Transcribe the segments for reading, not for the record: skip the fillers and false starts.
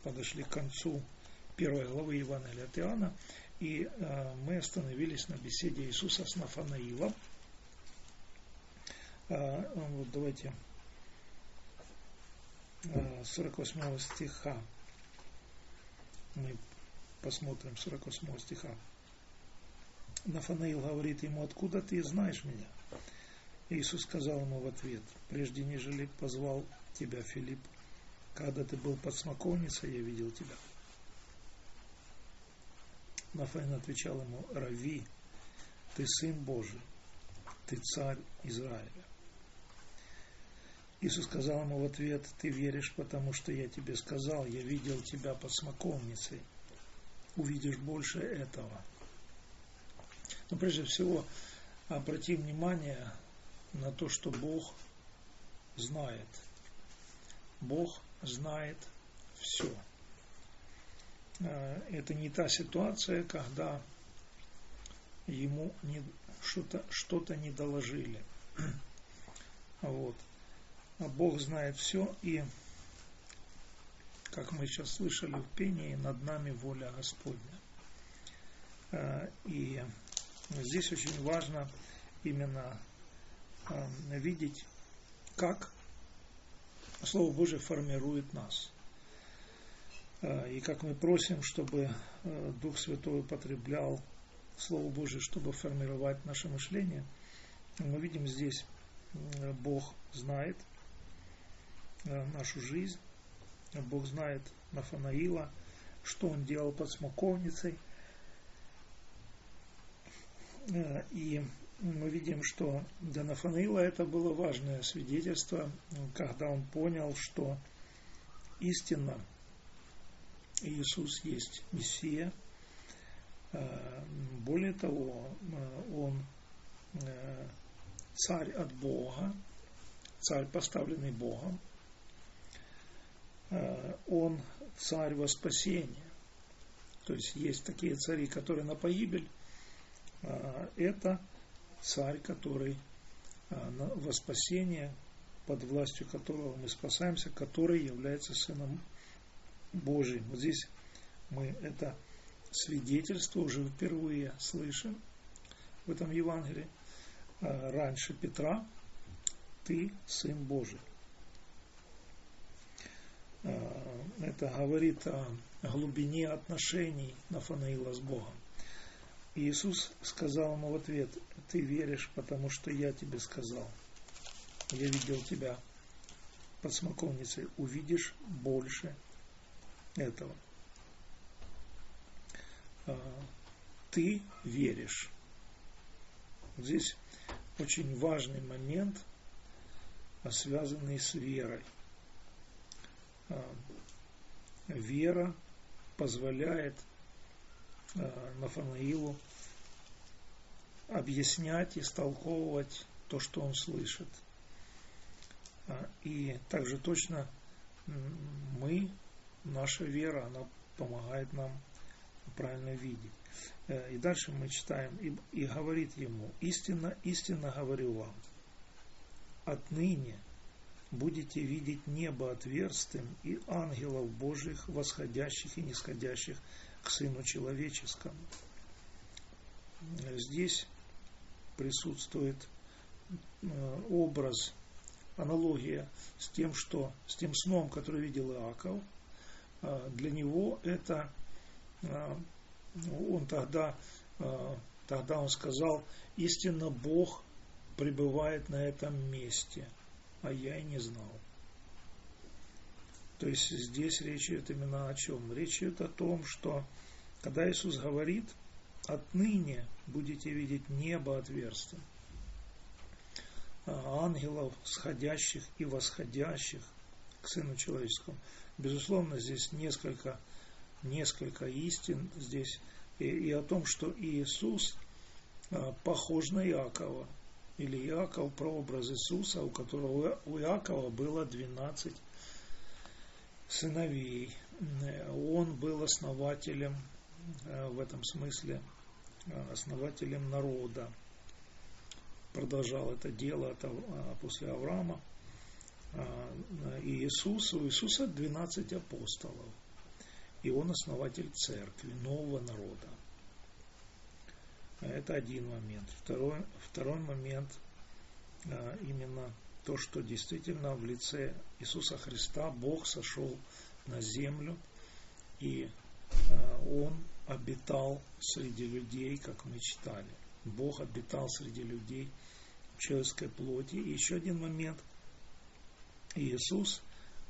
подошли к концу первой главы Евангелия от Иоанна, и мы остановились на беседе Иисуса с Нафанаилом. Вот давайте 48 стиха мы посмотрим, 48 стиха. Нафанаил говорит ему: откуда ты знаешь меня? Иисус сказал ему в ответ: прежде нежели позвал тебя Филипп, когда ты был под смоковницей, я видел тебя. Нафанаил отвечал ему: Рави, ты Сын Божий, ты Царь Израиля. Иисус сказал ему в ответ: ты веришь, потому что я тебе сказал, я видел тебя под смоковницей, увидишь больше этого. Но прежде всего обрати внимание на то, что Бог знает. Бог знает все. Это не та ситуация, когда ему что-то не доложили. Вот. А Бог знает все, и, как мы сейчас слышали в пении, над нами воля Господня. И здесь очень важно именно видеть, как Слово Божие формирует нас. И как мы просим, чтобы Дух Святой употреблял Слово Божие, чтобы формировать наше мышление, мы видим здесь, Бог знает нашу жизнь, Бог знает Нафанаила, что он делал под смоковницей. И мы видим, что для Нафанаила это было важное свидетельство, когда он понял, что истинно Иисус есть Мессия. Более того, он царь от Бога, царь, поставленный Богом. Он царь во спасение. То есть есть такие цари, которые на погибель. Это царь, который во спасение, под властью которого мы спасаемся, который является Сыном Божьим. Вот здесь мы это свидетельство уже впервые слышим в этом Евангелии. Раньше Петра: ты Сын Божий. Это говорит о глубине отношений Нафанаила с Богом. И Иисус сказал ему в ответ: ты веришь, потому что я тебе сказал. Я видел тебя под смоковницей, увидишь больше этого. Ты веришь. Здесь очень важный момент, связанный с верой. Вера позволяет Нафанаилу объяснять, истолковывать то, что он слышит. И также точно наша вера, она помогает нам правильно видеть. И дальше мы читаем: и говорит ему: истинно, истинно говорю вам, отныне будете видеть небо отверстым и ангелов Божьих, восходящих и нисходящих к Сыну Человеческому. Здесь присутствует образ, аналогия с тем сном, который видел Иаков. Для него это, он тогда он сказал: истинно Бог пребывает на этом месте, а я и не знал. То есть здесь речь идет именно о чем? Речь идет о том, что когда Иисус говорит: отныне будете видеть небо отверстым, ангелов, сходящих и восходящих к Сыну Человеческому. Безусловно, здесь несколько истин здесь и о том, что Иисус похож на Иакова, или Иаков прообраз Иисуса, у которого у Иакова было 12 сыновей. Он был основателем, в этом смысле, основателем народа. Продолжал это дело после Авраама. у Иисуса 12 апостолов, и он основатель церкви, нового народа. Это один момент. Второй момент, именно то, что действительно в лице Иисуса Христа Бог сошел на землю, и Он обитал среди людей, как мы читали. Бог обитал среди людей в человеческой плоти. И еще один момент. Иисус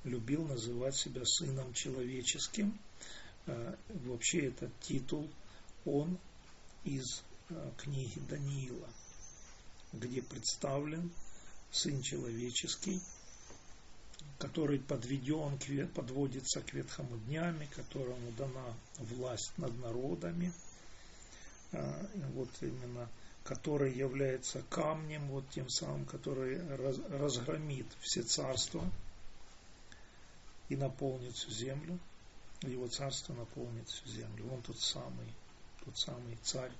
любил называть себя Сыном Человеческим. Вообще этот титул, он из книги Даниила, где представлен Сын Человеческий, который подводится к ветхому днями, которому дана власть над народами, вот именно, который является камнем, вот тем самым, который разгромит все царства и наполнит всю землю. Его царство наполнит всю землю. Он тот самый царь,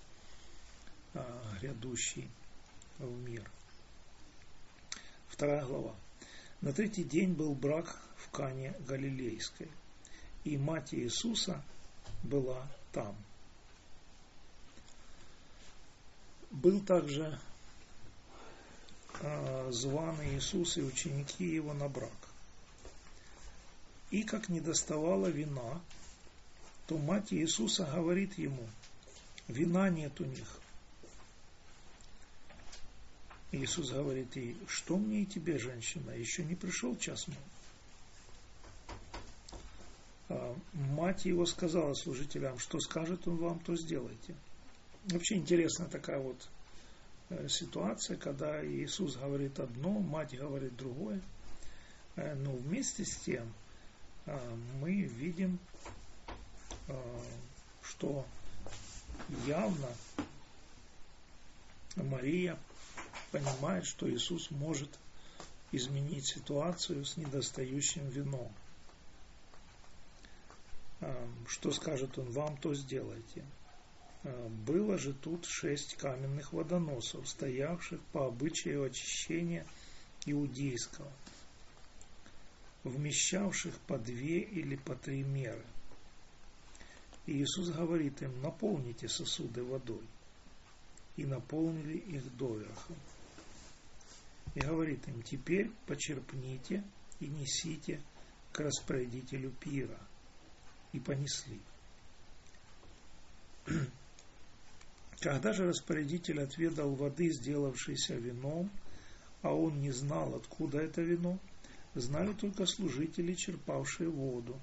грядущий в мир. 2 глава. На третий день был брак в Кане Галилейской, и мать Иисуса была там. Был также зван Иисус и ученики его на брак. И как не доставало вина, то мать Иисуса говорит ему: вина нет у них. Иисус говорит ей: что мне и тебе, женщина, еще не пришел час мой. Мать его сказала служителям: что скажет он вам, то сделайте. Вообще интересная такая вот ситуация, когда Иисус говорит одно, мать говорит другое. Но вместе с тем мы видим, что явно Мария понимает, что Иисус может изменить ситуацию с недостающим вином. Что скажет он вам, то сделайте. Было же тут 6 каменных водоносов, стоявших по обычаю очищения иудейского, вмещавших по 2 или по 3 меры. И Иисус говорит им: наполните сосуды водой. И наполнили их доверху. И говорит им: теперь почерпните и несите к распорядителю пира. И понесли. Когда же распорядитель отведал воды, сделавшейся вином, а он не знал, откуда это вино, знали только служители, черпавшие воду.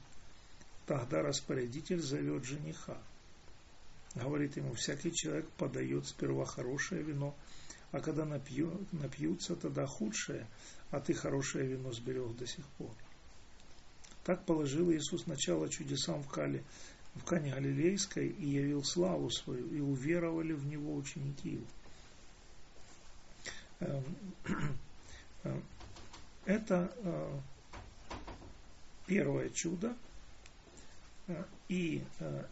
Тогда распорядитель зовет жениха. Говорит ему: всякий человек подает сперва хорошее вино, а когда напьются, тогда худшее, а ты хорошее вино сберег до сих пор. Так положил Иисус начало чудесам в Кане Галилейской и явил славу свою, и уверовали в Него ученики Его. Это первое чудо, и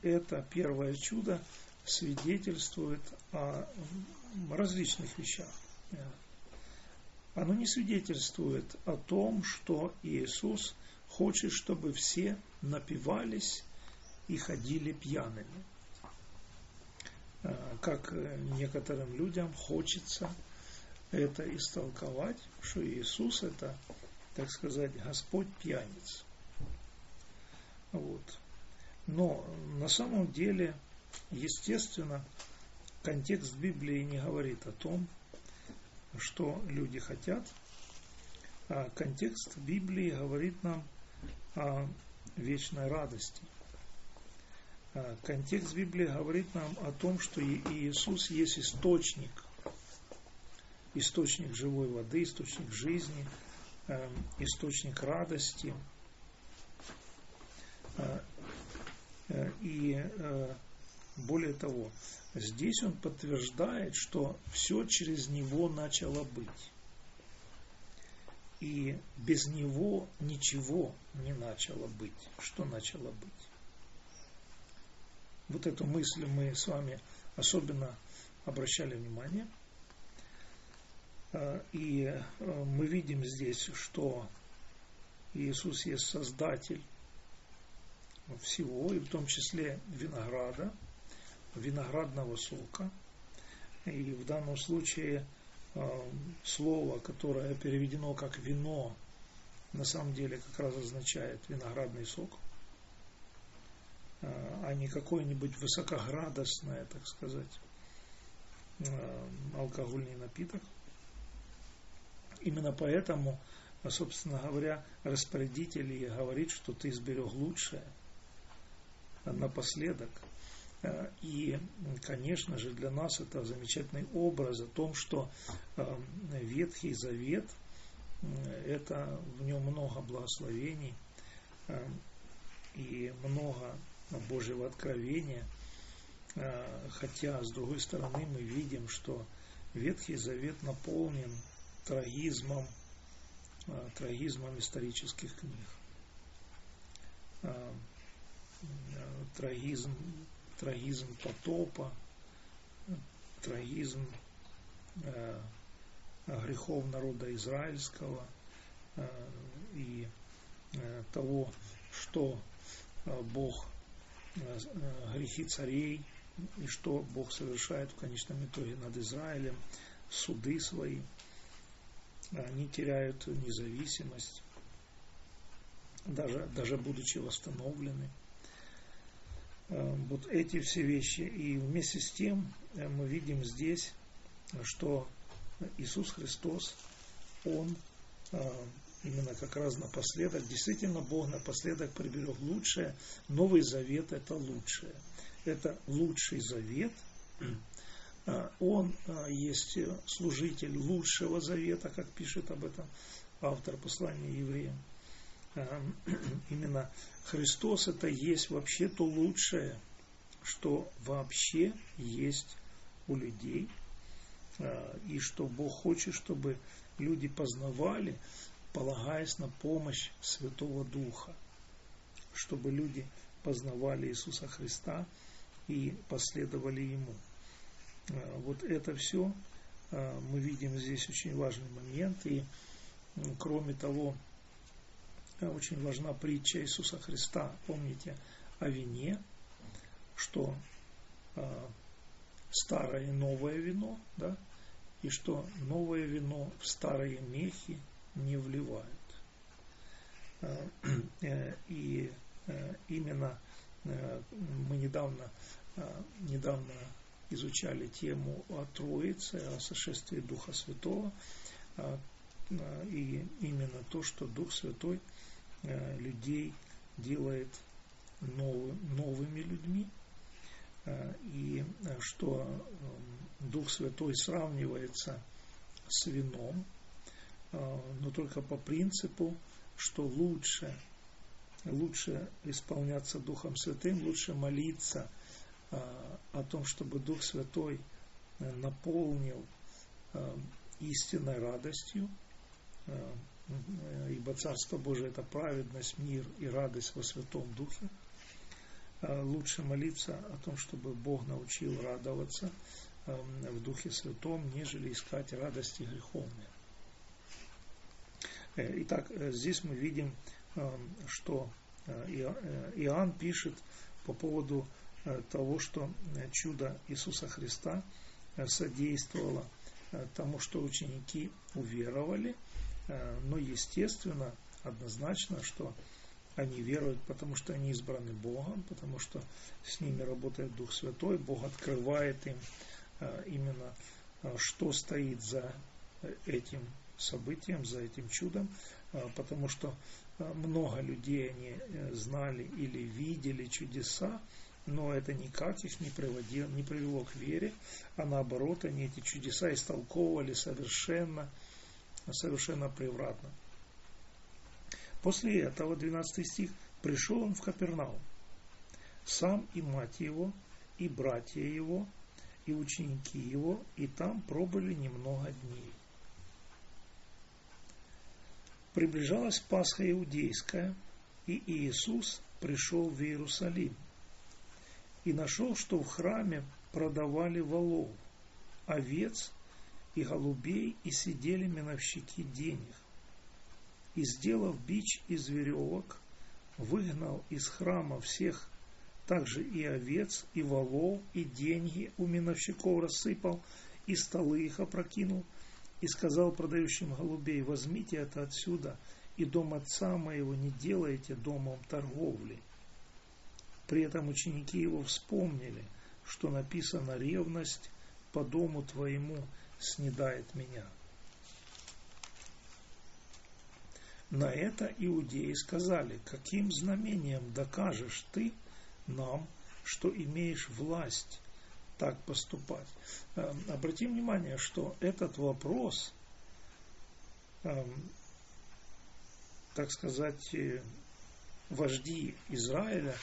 это первое чудо свидетельствует о различных вещах. Оно не свидетельствует о том, что Иисус хочет, чтобы все напивались и ходили пьяными. Как некоторым людям хочется это истолковать, что Иисус — это, так сказать, Господь пьяниц. Вот. Но на самом деле, естественно, контекст Библии не говорит о том, что люди хотят, а контекст Библии говорит нам о вечной радости. Контекст Библии говорит нам о том, что Иисус есть источник живой воды, источник жизни, источник радости. И более того, здесь он подтверждает, что все через Него начало быть. И без Него ничего не начало быть. Что начало быть? Вот эту мысль мы с вами особенно обращали внимание. И мы видим здесь, что Иисус есть Создатель всего, и в том числе винограда, виноградного сока. И в данном случае слово, которое переведено как вино, на самом деле как раз означает виноградный сок, а не какой-нибудь высокоградостный, так сказать, алкогольный напиток. Именно поэтому, собственно говоря, распорядитель и говорит, что ты сберег лучшее напоследок. И, конечно же, для нас это замечательный образ о том, что Ветхий Завет, это в нем много благословений и много Божьего откровения, хотя, с другой стороны, мы видим, что Ветхий Завет наполнен трагизмом исторических книг. Трагизм потопа, трагизм грехов народа израильского и того, что Бог, грехи царей, и что Бог совершает в конечном итоге над Израилем, суды свои. Они теряют независимость, даже будучи восстановлены. Вот эти все вещи. И вместе с тем мы видим здесь, что Иисус Христос, Он именно как раз напоследок, действительно Бог напоследок приберег лучшее. Новый Завет – это лучшее. Это лучший завет. Он есть служитель лучшего завета, как пишет об этом автор послания евреям. Именно Христос это есть вообще то лучшее, что вообще есть у людей, и что Бог хочет, чтобы люди познавали, полагаясь на помощь Святого Духа, чтобы люди познавали Иисуса Христа и последовали Ему. Вот это все мы видим здесь очень важный момент, и кроме того, очень важна притча Иисуса Христа, помните, о вине, что старое и новое вино, да, и что новое вино в старые мехи не вливают. И именно мы недавно изучали тему о Троице, о сошествии Духа Святого, и именно то, что Дух Святой людей делает новыми людьми, и что Дух Святой сравнивается с вином, но только по принципу, что лучше исполняться Духом Святым, лучше молиться о том, чтобы Дух Святой наполнил истинной радостью, ибо Царство Божие – это праведность, мир и радость во Святом Духе. Лучше молиться о том, чтобы Бог научил радоваться в Духе Святом, нежели искать радости греховные. Итак, здесь мы видим, что Иоанн пишет по поводу того, что чудо Иисуса Христа содействовало тому, что ученики уверовали, но естественно, однозначно, что они веруют, потому что они избраны Богом, потому что с ними работает Дух Святой, Бог открывает им именно, что стоит за этим событием, за этим чудом, потому что много людей они знали или видели чудеса, но это никак их не привело к вере, а наоборот, они эти чудеса истолковывали совершенно превратно. После этого, 12 стих, пришел он в Капернаум, сам и мать его, и братья его, и ученики его, и там пробыли немного дней. Приближалась Пасха иудейская, и Иисус пришел в Иерусалим, и нашел, что в храме продавали волов, овец и голубей, и сидели миновщики денег. и, сделав бич из веревок, выгнал из храма всех, также и овец, и волов, и деньги у миновщиков рассыпал, и столы их опрокинул, и сказал продающим голубей: возьмите это отсюда, и дом отца моего не делайте домом торговли. При этом ученики его вспомнили, что написано: ревность по дому твоему снедает меня. На это иудеи сказали: каким знамением докажешь ты нам, что имеешь власть так поступать? Обратим внимание, что этот вопрос, так сказать, вожди Израиля,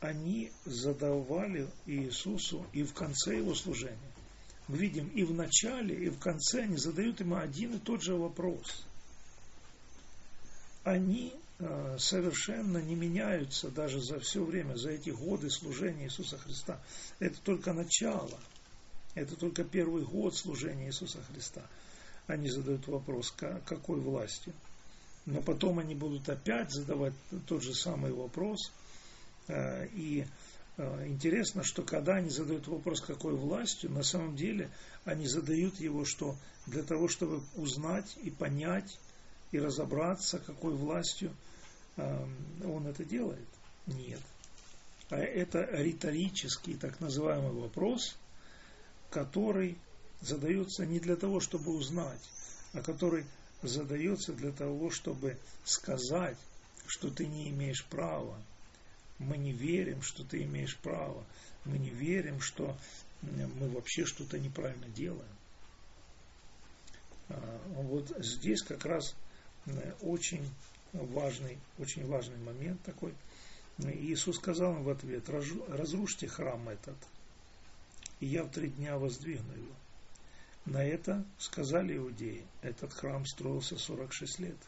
они задавали Иисусу и в конце его служения. Мы видим, и в начале, и в конце они задают ему один и тот же вопрос. Они совершенно не меняются даже за все время, за эти годы служения Иисуса Христа. Это только начало, это только первый год служения Иисуса Христа. Они задают вопрос: какой властью? Но потом они будут опять задавать тот же самый вопрос. И интересно, что когда они задают вопрос, какой властью, на самом деле они задают его, что для того, чтобы узнать и понять, и разобраться, какой властью он это делает. Нет. А это риторический, так называемый вопрос, который задается не для того, чтобы узнать, а который задается для того, чтобы сказать, что ты не имеешь права. Мы не верим, что ты имеешь право. Мы не верим, что мы вообще что-то неправильно делаем. Вот здесь как раз очень важный момент такой. Иисус сказал им в ответ: разрушьте храм этот, и я в 3 дня воздвигну его. На это сказали иудеи: этот храм строился 46 лет,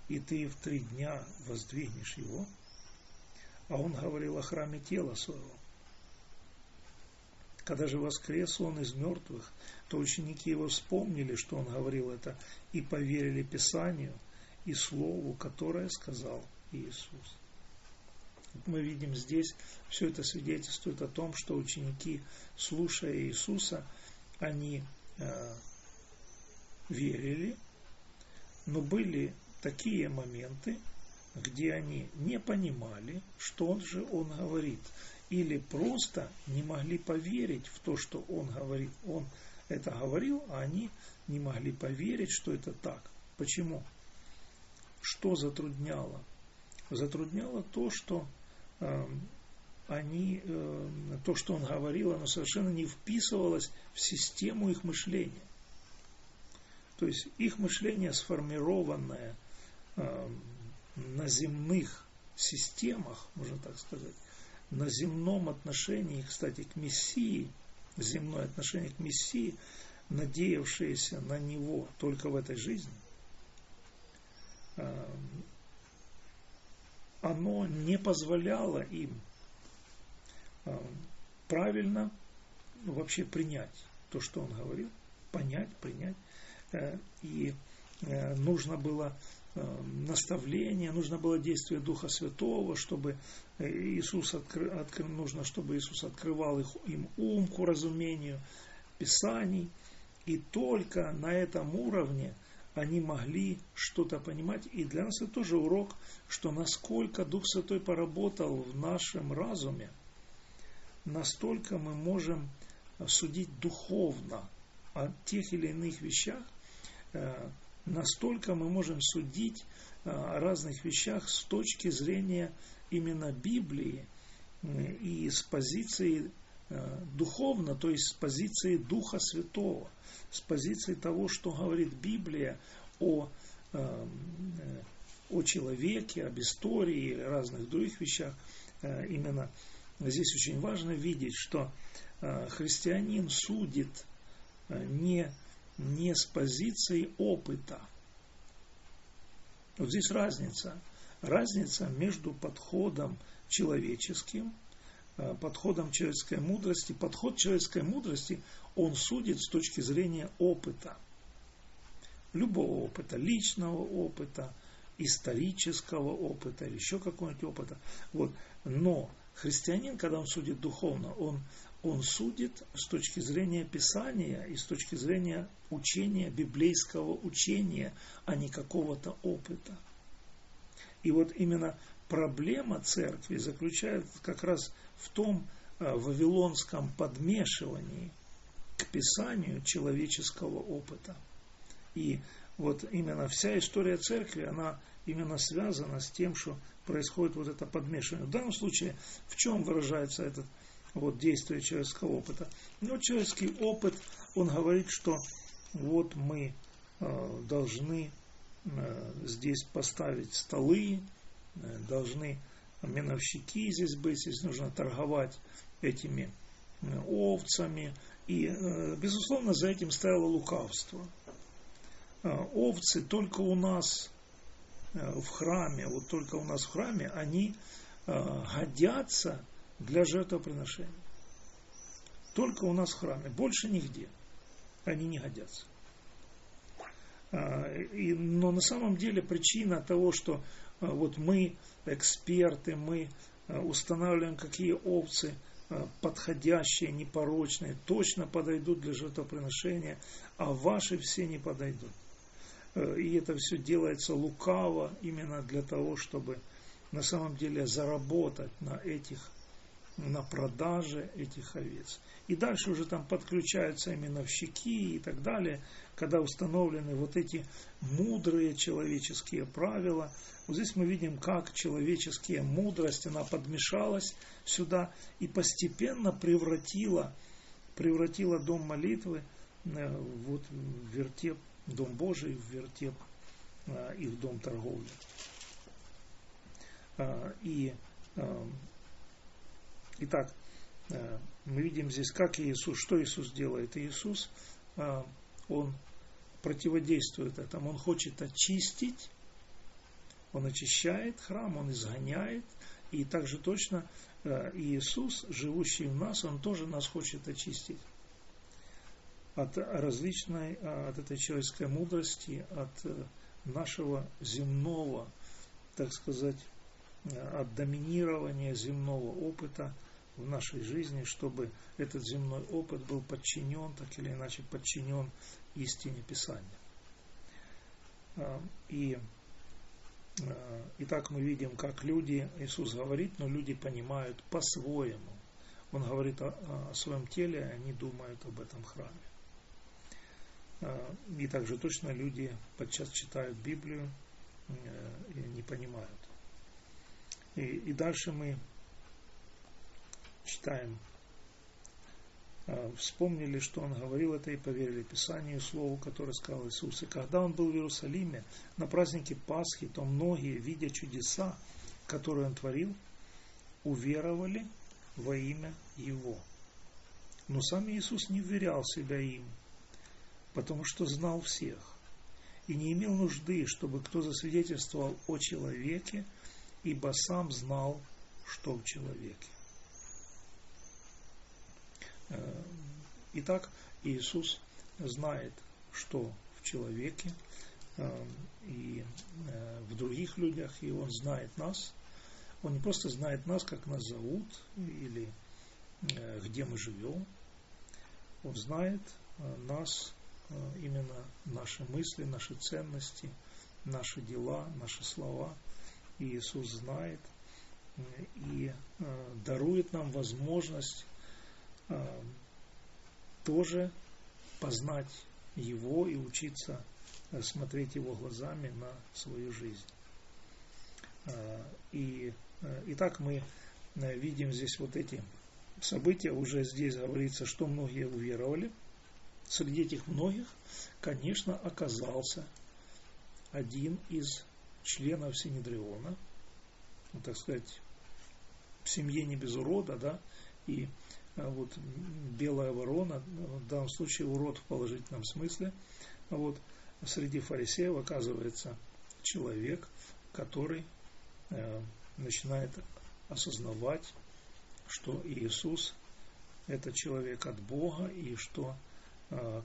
и ты в 3 дня воздвигнешь его? А он говорил о храме тела своего. Когда же воскрес он из мертвых, то ученики его вспомнили, что он говорил это, и поверили Писанию и Слову, которое сказал Иисус. Мы видим здесь, все это свидетельствует о том, что ученики, слушая Иисуса, они верили, но были такие моменты, где они не понимали, что же он говорит, или просто не могли поверить в то, что он говорит. Он это говорил, а они не могли поверить, что это так. Почему? Что затрудняло? Затрудняло то, что то, что он говорил, оно совершенно не вписывалось в систему их мышления. То есть их мышление, сформированное на земных системах, можно так сказать, на земном отношении, кстати, к Мессии, земное отношение к Мессии, надеявшееся на Него только в этой жизни, оно не позволяло им правильно вообще принять то, что он говорил, принять. И нужно было наставление, нужно было действие Духа Святого, чтобы Иисус нужно, чтобы Иисус открывал им ум к разумению Писаний, и только на этом уровне они могли что-то понимать. И для нас это тоже урок, что насколько Дух Святой поработал в нашем разуме, настолько мы можем судить духовно о тех или иных вещах, настолько мы можем судить о разных вещах с точки зрения именно Библии и с позиции духовно, то есть с позиции Духа Святого, с позиции того, что говорит Библия о человеке, об истории и разных других вещах. Именно здесь очень важно видеть, что христианин судит не с позиции опыта. Вот здесь разница. Разница между подходом человеческим, подходом человеческой мудрости. Подход человеческой мудрости, он судит с точки зрения опыта. любого опыта, личного опыта, исторического опыта или еще какого-нибудь опыта. Вот. Но христианин, когда он судит духовно, он судит с точки зрения Писания и с точки зрения учения, библейского учения, а не какого-то опыта. И вот именно проблема церкви заключается как раз в том вавилонском подмешивании к Писанию человеческого опыта. И вот именно вся история церкви, она именно связана с тем, что происходит вот это подмешивание. В данном случае в чем выражается это вот действие человеческого опыта? Ну, человеческий опыт, он говорит, что вот мы должны здесь поставить столы, должны меновщики здесь быть, здесь нужно торговать этими овцами. И, безусловно, за этим стояло лукавство. Овцы только у нас в храме, вот только у нас в храме, они годятся для жертвоприношения. Только у нас в храме, больше нигде они не годятся. Но на самом деле причина того, что вот мы эксперты, мы устанавливаем, какие овцы подходящие, непорочные, точно подойдут для жертвоприношения, а ваши все не подойдут. И это все делается лукаво именно для того, чтобы на самом деле заработать на продаже этих овец. И дальше уже там подключаются и меновщики и так далее, когда установлены вот эти мудрые человеческие правила. Вот здесь мы видим, как человеческая мудрость, она подмешалась сюда и постепенно превратила дом молитвы вот в вертеп, дом Божий в вертеп и в дом торговли. Итак, мы видим здесь, как Иисус, что Иисус делает. Иисус, Он противодействует этому, Он хочет очистить, Он очищает храм, Он изгоняет, и также точно Иисус, живущий в нас, Он тоже нас хочет очистить от различной, от этой человеческой мудрости, от нашего земного, так сказать, от доминирования земного опыта в нашей жизни, чтобы этот земной опыт был подчинен, так или иначе подчинен истине Писания. И так мы видим, как люди, Иисус говорит, но люди понимают по-своему. Он говорит о своем теле, и они думают об этом храме. И также точно люди подчас читают Библию и не понимают. И дальше мы читаем. Вспомнили, что Он говорил это, и поверили Писанию, Слову, которое сказал Иисус. И когда Он был в Иерусалиме на празднике Пасхи, то многие, видя чудеса, которые Он творил, уверовали во имя Его. Но сам Иисус не вверял себя им, потому что знал всех, и не имел нужды, чтобы кто засвидетельствовал о человеке, ибо сам знал, что в человеке. Итак, Иисус знает, что в человеке и в других людях, и Он знает нас. Он не просто знает нас, как нас зовут, или где мы живем. Он знает нас, именно наши мысли, наши ценности, наши дела, наши слова. И Иисус знает и дарует нам возможность тоже познать Его и учиться смотреть Его глазами на свою жизнь. Итак, мы видим здесь вот эти события. Уже здесь говорится, что многие уверовали. Среди этих многих, конечно, оказался один из членов Синедриона, так сказать, в семье не без урода, да, и вот белая ворона, в данном случае урод в положительном смысле, вот среди фарисеев оказывается человек, который начинает осознавать, что Иисус это человек от Бога, и что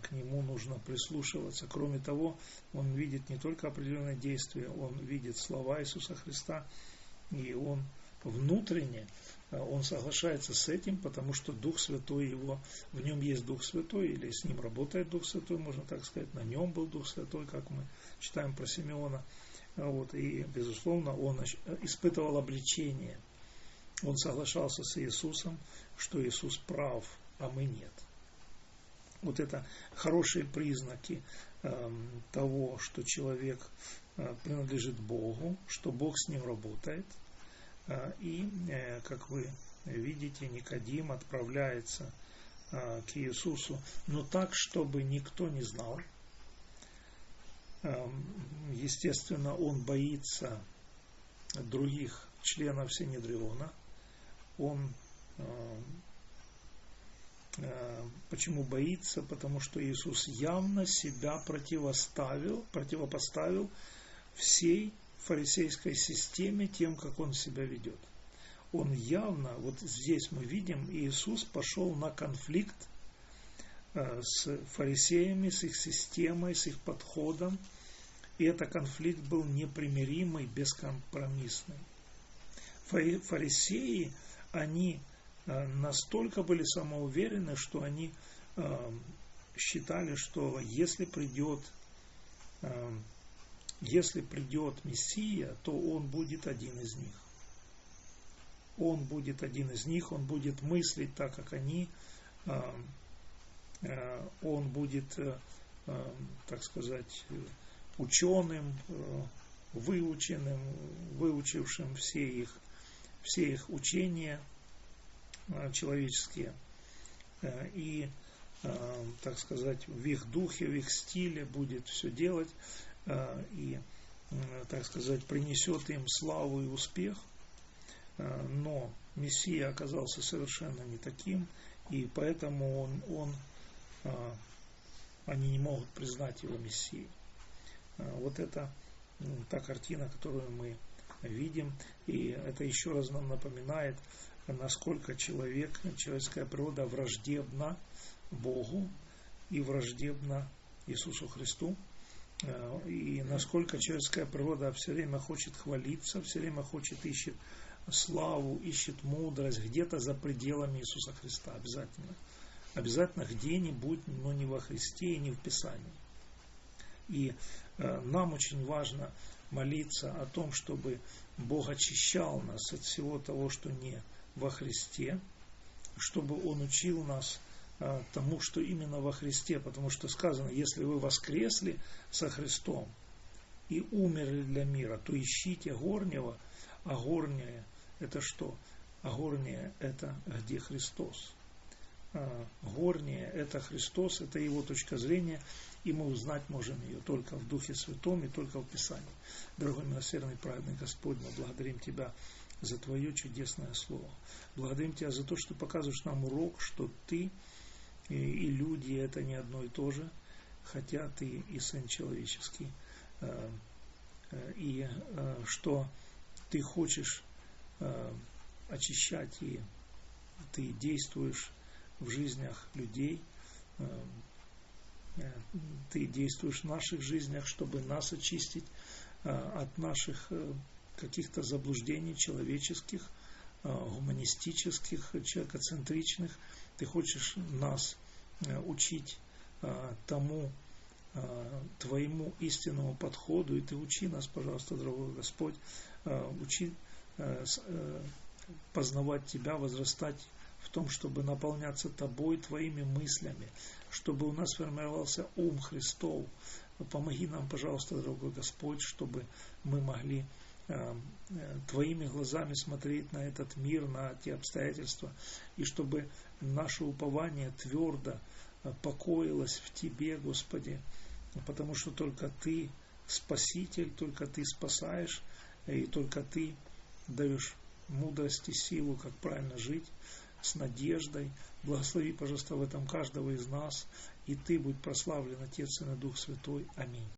к нему нужно прислушиваться. Кроме того, он видит не только определенные действия, он видит слова Иисуса Христа, и он внутренне, он соглашается с этим, потому что Дух Святой его, в нем есть Дух Святой, или с ним работает Дух Святой, можно так сказать, на нем был Дух Святой, как мы читаем про Симеона. И, безусловно, он испытывал обличение. Он соглашался с Иисусом, что Иисус прав, а мы нет. Вот это хорошие признаки того, что человек принадлежит Богу, что Бог с ним работает. И, как вы видите, Никодим отправляется к Иисусу, но так, чтобы никто не знал. Естественно, он боится других членов Синедриона. Он почему боится? Потому что Иисус явно себя противопоставил всей фарисейской системе тем, как он себя ведет. Он явно, вот здесь мы видим, Иисус пошел на конфликт с фарисеями, с их системой, с их подходом. И этот конфликт был непримиримый, бескомпромиссный. Фарисеи, они настолько были самоуверены, что они считали, что если придет Мессия, то он будет один из них. Он будет один из них, он будет мыслить так, как они, он будет, так сказать, ученым, выучившим все их учения человеческие, и, так сказать, в их духе, в их стиле будет все делать, и, так сказать, принесет им славу и успех. Но Мессия оказался совершенно не таким, и поэтому они не могут признать его Мессией. Вот это та картина, которую мы видим, и это еще раз нам напоминает, насколько человеческая природа враждебна Богу и враждебна Иисусу Христу, и насколько человеческая природа все время хочет хвалиться, все время ищет славу, ищет мудрость где-то за пределами Иисуса Христа, обязательно где-нибудь, но не во Христе и не в Писании. И нам очень важно молиться о том, чтобы Бог очищал нас от всего того, что не во Христе, чтобы Он учил нас тому, что именно во Христе, потому что сказано, если вы воскресли со Христом и умерли для мира, то ищите горнего, а горнее это что? А горнее это где Христос. Горнее это Христос, это Его точка зрения, и мы узнать можем ее только в Духе Святом и только в Писании. Дорогой милосердный праведный Господь, мы благодарим Тебя за Твое чудесное Слово. Благодарим Тебя за то, что Ты показываешь нам урок, что Ты и люди это не одно и то же, хотя Ты и Сын Человеческий, и что Ты хочешь очищать, и Ты действуешь в жизнях людей, Ты действуешь в наших жизнях, чтобы нас очистить от наших каких-то заблуждений человеческих, гуманистических, человекоцентричных. Ты хочешь нас учить тому Твоему истинному подходу, и Ты учи нас, пожалуйста, дорогой Господь, учи познавать Тебя, возрастать в том, чтобы наполняться Тобой, Твоими мыслями, чтобы у нас формировался ум Христов. Помоги нам, пожалуйста, дорогой Господь, чтобы мы могли Твоими глазами смотреть на этот мир, на те обстоятельства, и чтобы наше упование твердо покоилось в Тебе, Господи, потому что только Ты Спаситель, только Ты спасаешь, и только Ты даешь мудрость и силу, как правильно жить, с надеждой. Благослови, пожалуйста, в этом каждого из нас, и Ты будь прославлен, Отец, Сын и Дух Святой. Аминь.